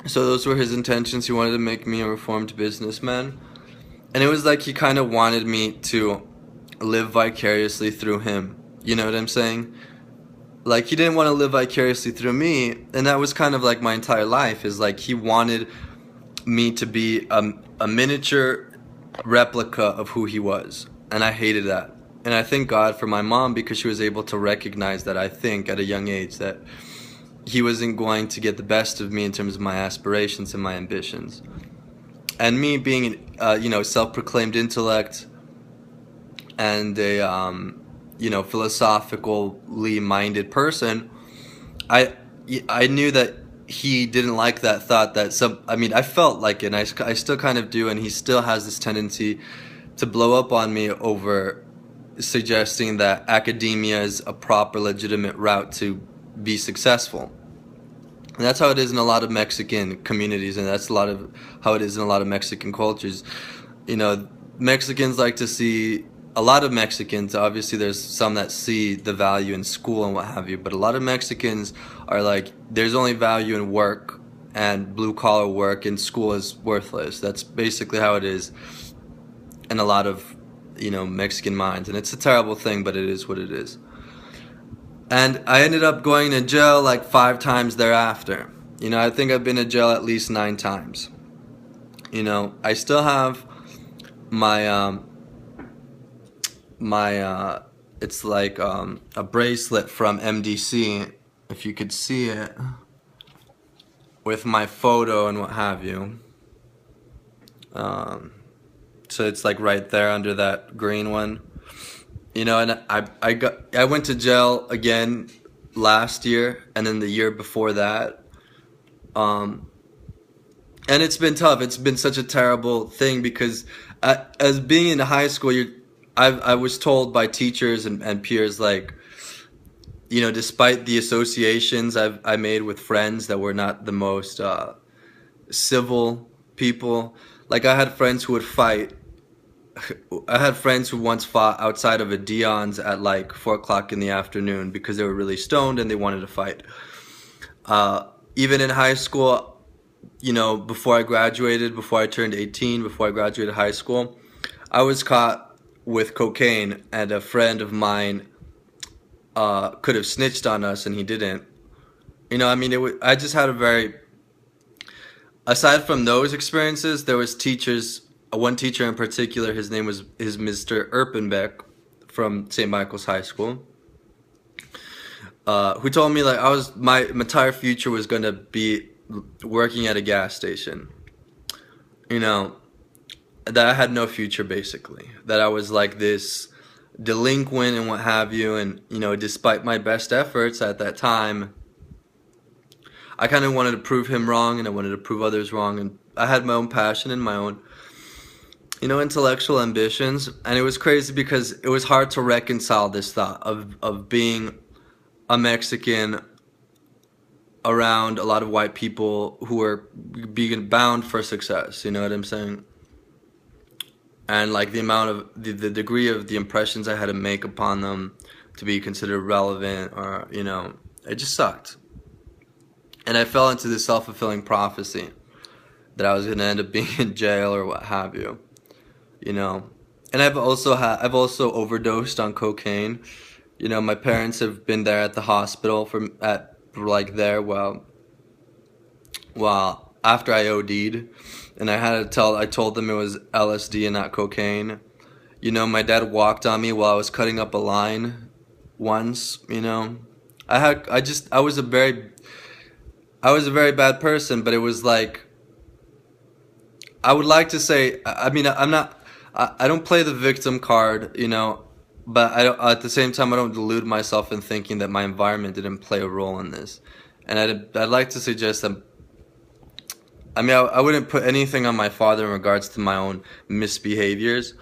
So those were his intentions. He wanted to make me a reformed businessman. And it was like he kind of wanted me to live vicariously through him. You know what I'm saying? Like he didn't want to live vicariously through me, and that was kind of like my entire life. Is like he wanted me to be a miniature replica of who he was, and I hated that. And I thank God for my mom because she was able to recognize that. I think at a young age that he wasn't going to get the best of me in terms of my aspirations and my ambitions. And me being, self-proclaimed intellect and a, philosophically minded person, I, I knew that he didn't like that thought that I felt like it, and I still kind of do, and he still has this tendency to blow up on me over suggesting that academia is a proper, legitimate route to be successful. And that's how it is in a lot of Mexican communities, and that's a lot of how it is in a lot of Mexican cultures. You know, Mexicans like to see a lot of Mexicans. Obviously, there's some that see the value in school and what have you, but a lot of Mexicans are like, there's only value in work, and blue collar work, and school is worthless. That's basically how it is in a lot of Mexican minds, and it's a terrible thing, but it is what it is. And I ended up going to jail like 5 times thereafter. I think I've been to jail at least 9 times. I still have my it's like a bracelet from MDC, if you could see it, with my photo and what have you. So it's like right there under that green one. And I went to jail again last year, and then the year before that. And it's been tough. It's been such a terrible thing because as being in high school, I was told by teachers and peers, like, despite the associations I made with friends that were not the most civil people, like I had friends who would fight. I had friends who once fought outside of a Dion's at like 4 o'clock in the afternoon because they were really stoned and they wanted to fight. Even in high school, before I turned 18, before I graduated high school, I was caught with cocaine, and a friend of mine could have snitched on us, and he didn't. I just had a very, aside from those experiences, there was teachers. One teacher in particular, his name was Mr. Erpenbeck from St. Michael's High School, who told me like my entire future was gonna be working at a gas station. That I had no future, basically. That I was like this delinquent and what have you, and despite my best efforts at that time, I kind of wanted to prove him wrong, and I wanted to prove others wrong, and I had my own passion and my own intellectual ambitions, and it was crazy because it was hard to reconcile this thought of being a Mexican around a lot of white people who were being bound for success, you know what I'm saying? And like the amount of the degree of the impressions I had to make upon them to be considered relevant, or it just sucked. And I fell into this self-fulfilling prophecy that I was going to end up being in jail or what have you. And I've also overdosed on cocaine. My parents have been there at the hospital while after I OD'd, and I told them it was LSD and not cocaine. My dad walked on me while I was cutting up a line once. I was a very bad person, but it was like, I would like to say, I don't play the victim card, but at the same time, I don't delude myself in thinking that my environment didn't play a role in this. And I'd like to suggest that, I wouldn't put anything on my father in regards to my own misbehaviors,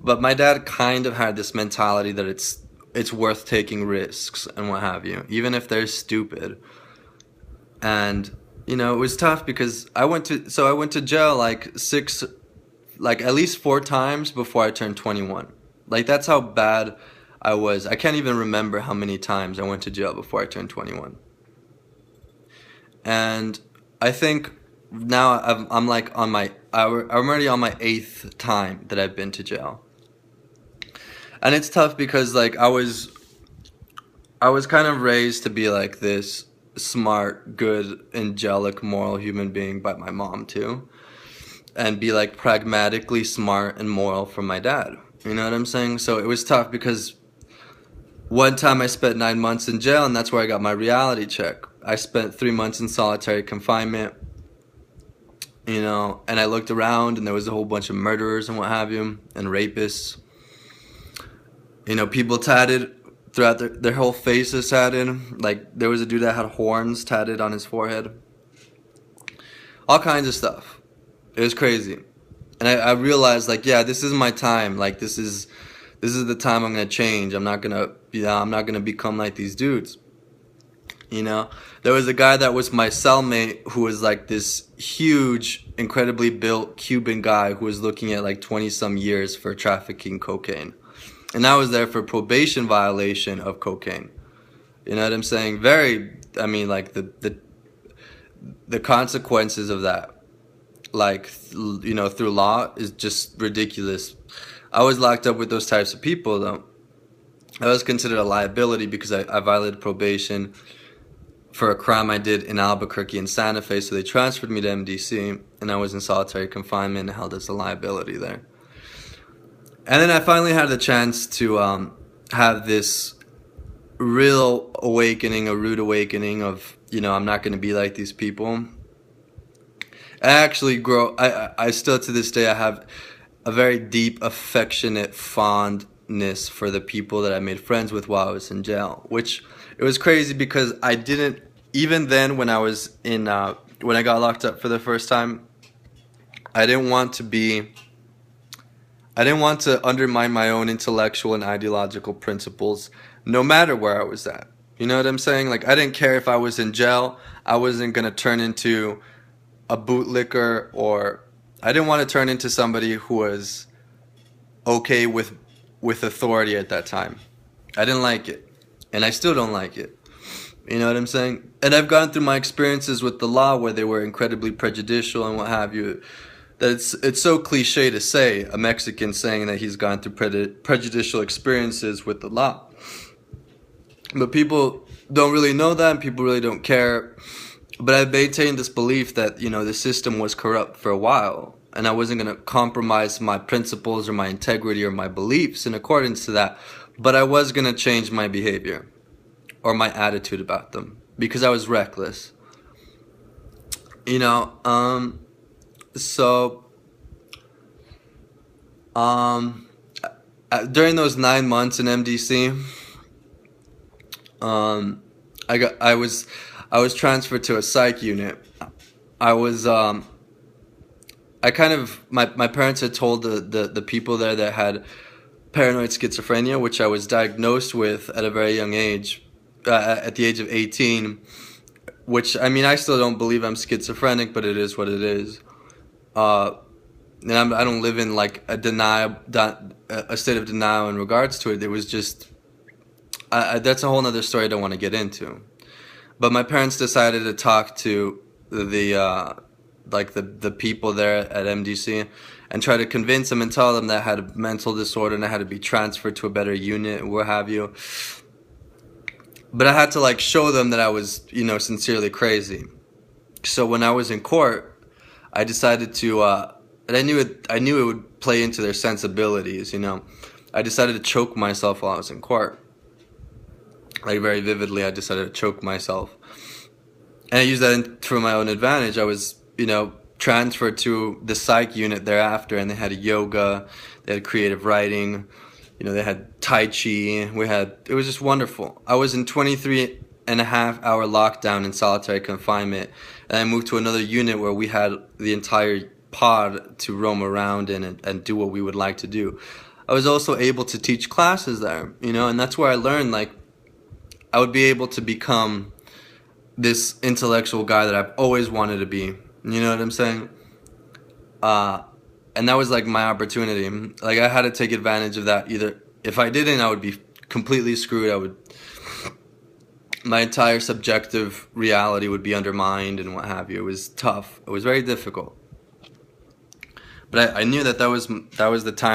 but my dad kind of had this mentality that it's worth taking risks and what have you, even if they're stupid. And it was tough because I went to jail like at least 4 times before I turned 21. Like, that's how bad I was. I can't even remember how many times I went to jail before I turned 21. And I think now I'm like on my I'm already on my 8th time that I've been to jail, and it's tough because like I was kind of raised to be like this smart, good, angelic, moral human being by my mom too, and be like pragmatically smart and moral from my dad. You know what I'm saying? So it was tough because one time I spent 9 months in jail, and that's where I got my reality check. I spent 3 months in solitary confinement, you know, and I looked around, and there was a whole bunch of murderers and what have you, and rapists. You know, people tatted throughout their whole faces tatted. Like, there was a dude that had horns tatted on his forehead. All kinds of stuff. It was crazy. And I realized, like, yeah, this is my time. Like, this is the time I'm gonna change. I'm not gonna become like these dudes. You know, there was a guy that was my cellmate who was like this huge, incredibly built Cuban guy who was looking at like 20 some years for trafficking cocaine, and I was there for probation violation of cocaine. You know what I'm saying? I mean, like the consequences of that, like, you know, through law is just ridiculous. I was locked up with those types of people though. I was considered a liability because I violated probation for a crime I did in Albuquerque and Santa Fe, so they transferred me to MDC, and I was in solitary confinement and held as a liability there. And then I finally had the chance to have this real awakening, a rude awakening of, you know, I'm not going to be like these people. I still to this day, I have a very deep, affectionate fondness for the people that I made friends with while I was in jail, which it was crazy because I didn't, even then when I was in, when I got locked up for the first time, I didn't want to undermine my own intellectual and ideological principles no matter where I was at. You know what I'm saying? Like, I didn't care if I was in jail. I wasn't going to turn into a bootlicker, or I didn't want to turn into somebody who was okay with authority at that time. I didn't like it, and I still don't like it. You know what I'm saying? And I've gone through my experiences with the law where they were incredibly prejudicial and what have you. That it's so cliche to say, a Mexican saying that he's gone through prejudicial experiences with the law. But people don't really know that, and people really don't care. But I maintained this belief that, you know, the system was corrupt for a while, and I wasn't going to compromise my principles or my integrity or my beliefs in accordance to that. But I was going to change my behavior or my attitude about them because I was reckless. You know, during those 9 months in MDC, I was transferred to a psych unit. My parents had told the people there that had paranoid schizophrenia, which I was diagnosed with at a very young age, at the age of 18, which, I mean, I still don't believe I'm schizophrenic, but it is what it is. And I don't live in like a state of denial in regards to it. It was just, that's a whole other story I don't want to get into. But my parents decided to talk to the people there at MDC and try to convince them and tell them that I had a mental disorder and I had to be transferred to a better unit and what have you. But I had to like show them that I was, you know, sincerely crazy. So when I was in court, I decided to, and I knew it would play into their sensibilities, you know. I decided to choke myself while I was in court. Like, very vividly, I decided to choke myself. And I used that for my own advantage. I was, you know, transferred to the psych unit thereafter, and they had yoga, they had creative writing, you know, they had Tai Chi. It was just wonderful. I was in 23.5-hour lockdown in solitary confinement, and I moved to another unit where we had the entire pod to roam around in and do what we would like to do. I was also able to teach classes there, you know, and that's where I learned, like, I would be able to become this intellectual guy that I've always wanted to be. You know what I'm saying? And that was like my opportunity. Like, I had to take advantage of that. Either if I didn't, I would be completely screwed. my entire subjective reality would be undermined and what have you. It was tough. It was very difficult. But I knew that was the time